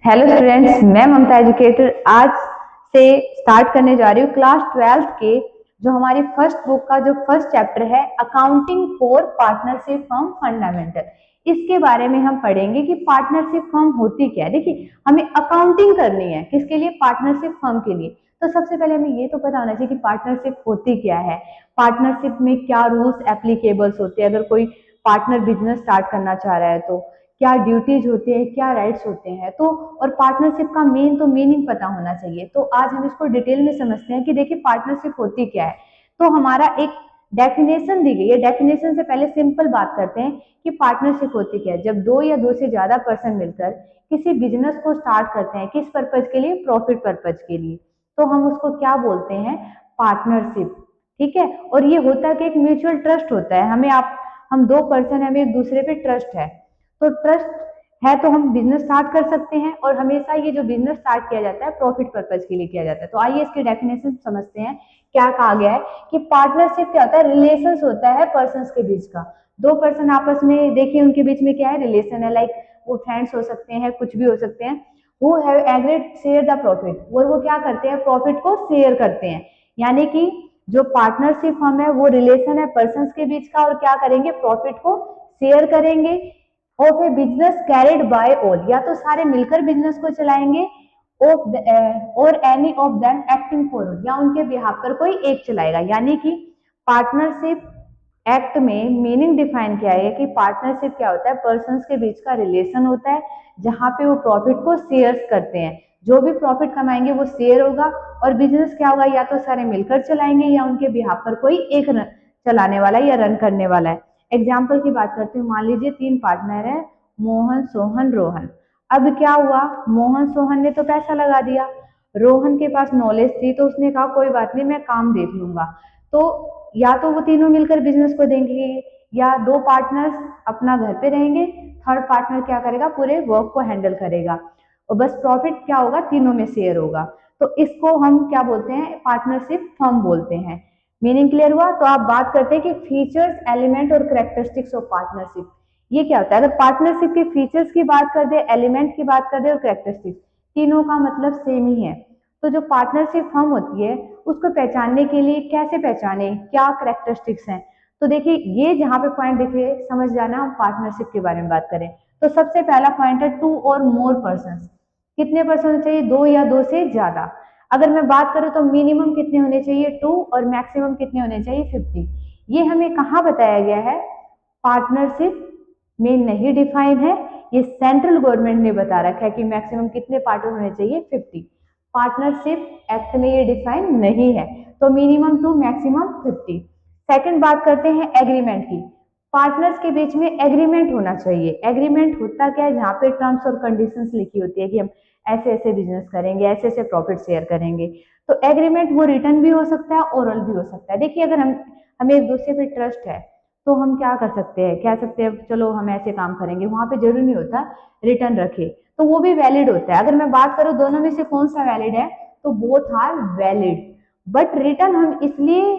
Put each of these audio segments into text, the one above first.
Hello students, मैं ममता educator आज से स्टार्ट करने जा रही हूँ क्लास 12th के जो हमारी फर्स्ट बुक का जो फर्स्ट चैप्टर है accounting for partnership firm fundamental. इसके बारे में हम पढ़ेंगे कि पार्टनरशिप फर्म होती क्या है। देखिए, हमें अकाउंटिंग करनी है किसके लिए? पार्टनरशिप फर्म के लिए। तो सबसे पहले हमें ये तो पता होना चाहिए कि पार्टनरशिप होती क्या है, पार्टनरशिप में क्या रूल्स एप्लीकेबल्स होते हैं, अगर कोई पार्टनर बिजनेस स्टार्ट करना चाह रहा है तो क्या ड्यूटीज होते हैं, क्या राइट्स होते हैं। तो और पार्टनरशिप का मेन तो मीनिंग पता होना चाहिए। तो आज हम इसको डिटेल में समझते हैं कि देखिए पार्टनरशिप होती क्या है। तो हमारा एक डेफिनेशन दी गई है। डेफिनेशन से पहले सिंपल बात करते हैं कि पार्टनरशिप होती क्या है। जब दो या दो से ज्यादा पर्सन मिलकर किसी बिजनेस को स्टार्ट करते हैं, किस पर्पज के लिए? प्रॉफिट पर्पज के लिए, तो हम उसको क्या बोलते हैं? पार्टनरशिप। ठीक है। और ये होता है कि एक म्यूचुअल ट्रस्ट होता है। हम दो पर्सन है, हमें एक दूसरे पे ट्रस्ट है। तो ट्रस्ट है तो हम बिजनेस स्टार्ट कर सकते हैं। और हमेशा ये जो बिजनेस स्टार्ट किया जाता है प्रॉफिट पर्पज के लिए किया जाता है। तो आइए इसकी डेफिनेशन समझते हैं। क्या कहा गया है कि पार्टनरशिप क्या होता है? रिलेशंस होता है पर्सन्स के बीच का। दो पर्सन आपस में, देखिए उनके बीच में क्या है? रिलेशन है। लाइक वो फ्रेंड्स हो सकते हैं, कुछ भी हो सकते हैं। Who have agreed share the profit, वो क्या करते हैं? प्रॉफिट को शेयर करते हैं। यानी कि जो पार्टनरशिप फर्म है वो रिलेशन है पर्सन्स के बीच का, और क्या करेंगे? प्रॉफिट को शेयर करेंगे। Of A business carried by all, या तो सारे मिलकर बिजनेस को चलाएंगे। और any of them acting for, या उनके बिहाफ पर कोई एक चलाएगा। यानी कि पार्टनरशिप एक्ट में मीनिंग डिफाइन किया है कि पार्टनरशिप क्या होता है? पर्सन्स के बीच का रिलेशन होता है जहां पे वो प्रॉफिट को शेयर करते हैं। जो भी प्रॉफिट कमाएंगे वो शेयर होगा। और बिजनेस क्या होगा? या तो सारे मिलकर चलाएंगे या उनके बिहाफ पर कोई एक चलाने वाला या रन करने वाला है। एग्जाम्पल की बात करते हैं। मान लीजिए तीन पार्टनर है, मोहन, सोहन, रोहन। अब क्या हुआ? मोहन सोहन ने तो पैसा लगा दिया। रोहन के पास नॉलेज थी तो उसने कहा कोई बात नहीं, मैं काम देख लूंगा। तो या तो वो तीनों मिलकर बिजनेस को देंगे, या दो पार्टनर्स अपना घर पे रहेंगे, थर्ड पार्टनर क्या करेगा? पूरे वर्क को हैंडल करेगा। और बस प्रॉफिट क्या होगा? तीनों में शेयर होगा। तो इसको हम क्या बोलते हैं? पार्टनरशिप फर्म बोलते हैं। मीनिंग क्लियर हुआ? तो आप बात करते हैं कि फीचर्स, एलिमेंट और करेक्टरिस्टिक्स ऑफ पार्टनरशिप। ये क्या होता है? अगर पार्टनरशिप के फीचर्स की बात कर दे, एलिमेंट की बात कर दे और करेक्टरिस्टिक्स, तीनों का मतलब सेम ही है। तो जो पार्टनरशिप फर्म होती है उसको पहचानने के लिए कैसे पहचाने, क्या करेक्टरिस्टिक्स हैं? तो देखिए, ये जहां पे पॉइंट दिखे समझ जाना हम पार्टनरशिप के बारे में बात करें। तो सबसे पहला पॉइंट है टू और मोर पर्सन। कितने पर्सन चाहिए? दो या दो से ज्यादा। अगर मैं बात करूं तो मिनिमम कितने होने चाहिए? टू, और मैक्सिमम कितने होने चाहिए? 50। ये हमें कहाँ बताया गया है? पार्टनरशिप में नहीं डिफाइन है। ये सेंट्रल गवर्नमेंट ने बता रखा है कि मैक्सिमम कितने पार्टनर होने चाहिए? 50। पार्टनरशिप एक्ट में ये डिफाइन नहीं है। तो मिनिमम टू, मैक्सिमम 50। सेकंड बात करते हैं एग्रीमेंट की। पार्टनर्स के बीच में एग्रीमेंट होना चाहिए। एग्रीमेंट होता क्या है? जहाँ पे टर्म्स और कंडीशंस लिखी होती है कि हम ऐसे ऐसे बिजनेस करेंगे, ऐसे ऐसे प्रॉफिट शेयर करेंगे। तो एग्रीमेंट वो रिटर्न भी हो सकता है, ओरल भी हो सकता है। देखिए, अगर हमें एक दूसरे पे ट्रस्ट है तो हम क्या कर सकते हैं? कह सकते हैं चलो हम ऐसे काम करेंगे। वहां पे जरूरी नहीं होता रिटर्न रखे, तो वो भी वैलिड होता है। अगर मैं बात करूं दोनों में से कौन सा वैलिड है, तो both are valid. But return हम इसलिए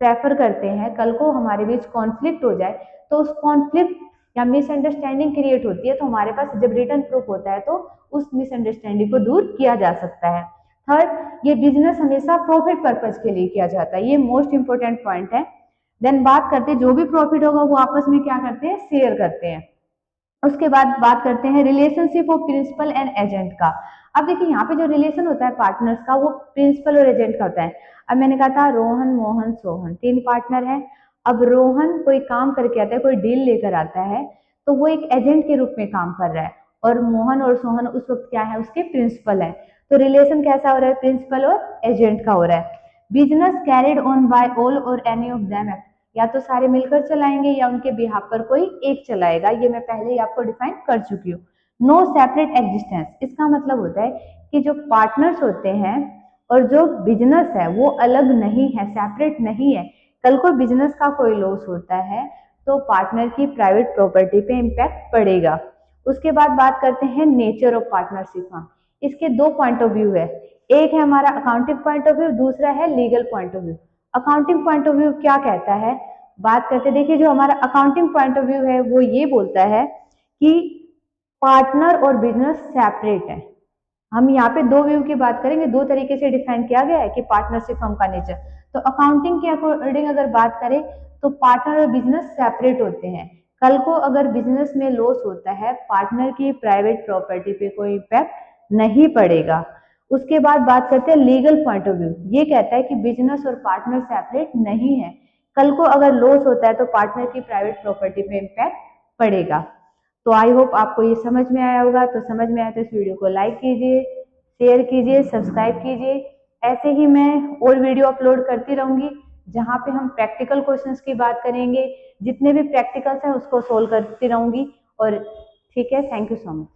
प्रेफर करते हैं, कल को हमारे बीच कॉन्फ्लिक्ट हो जाए तो उस कॉन्फ्लिक्ट या मिसअंडरस्टैंडिंग क्रिएट होती है, तो हमारे पास जब रिटर्न प्रूफ होता है तो उस मिसअंडरस्टैंडिंग को दूर किया जा सकता है। थर्ड, ये बिजनेस हमेशा प्रॉफिट पर्पज के लिए किया जाता है। ये मोस्ट इंपोर्टेंट पॉइंट है। देन बात करते हैं जो भी प्रॉफिट होगा वो आपस में क्या करते हैं? शेयर करते हैं। उसके बाद बात करते हैं relationship of principal and agent का। अब देखिए, यहाँ पे जो रिलेशन होता है पार्टनर्स का वो प्रिंसिपल और एजेंट का होता है। अब मैंने कहा था रोहन, मोहन, सोहन तीन पार्टनर हैं। अब रोहन कोई काम करके आता है, कोई डील लेकर आता है, तो वो एक एजेंट के रूप में काम कर रहा है। और मोहन और सोहन उस वक्त क्या है? उसके प्रिंसिपल है। तो रिलेशन कैसा हो रहा है? प्रिंसिपल और एजेंट का हो रहा है। Business carried on by all or any of them, या तो सारे मिलकर चलाएंगे या उनके बिहाफ पर कोई एक चलाएगा। ये मैं पहले ही आपको डिफाइन कर चुकी हूँ। नो सेपरेट एग्जिस्टेंस, इसका मतलब होता है कि जो पार्टनर्स होते हैं और जो बिजनेस है वो अलग नहीं है, सेपरेट नहीं है। कल को बिजनेस का कोई लॉस होता है तो पार्टनर की प्राइवेट प्रॉपर्टी पे इम्पैक्ट पड़ेगा। उसके बाद बात करते हैं नेचर ऑफ पार्टनरशिप। हाँ, इसके दो पॉइंट ऑफ व्यू है। एक है हमारा अकाउंटिंग पॉइंट ऑफ व्यू, दूसरा है legal point of view. Accounting point of view क्या कहता है? बात करते, देखिए जो हमारा अकाउंटिंग पॉइंट ऑफ व्यू है वो ये बोलता है कि पार्टनर और बिजनेस सेपरेट है। हम यहाँ पे दो व्यू की बात करेंगे, दो तरीके से डिफाइन किया गया है कि पार्टनरशिप फर्म का नेचर। तो अकाउंटिंग के अकॉर्डिंग अगर बात करें तो पार्टनर और बिजनेस सेपरेट होते हैं। कल को अगर बिजनेस में लॉस होता है, पार्टनर की प्राइवेट प्रॉपर्टी पे कोई इम्पैक्ट नहीं पड़ेगा। उसके बाद बात करते हैं लीगल पॉइंट ऑफ व्यू। ये कहता है कि बिजनेस और पार्टनर सेपरेट नहीं है। कल को अगर लॉस होता है तो पार्टनर की प्राइवेट प्रॉपर्टी पे इम्पैक्ट पड़ेगा। तो आई होप आपको ये समझ में आया होगा। तो समझ में आया तो इस वीडियो को लाइक कीजिए, शेयर कीजिए, सब्सक्राइब कीजिए। ऐसे ही मैं और वीडियो अपलोड करती रहूंगी जहाँ पे हम प्रैक्टिकल क्वेश्चंस की बात करेंगे। जितने भी प्रैक्टिकल्स हैं उसको सोल्व करती रहूंगी। और ठीक है, थैंक यू सो मच।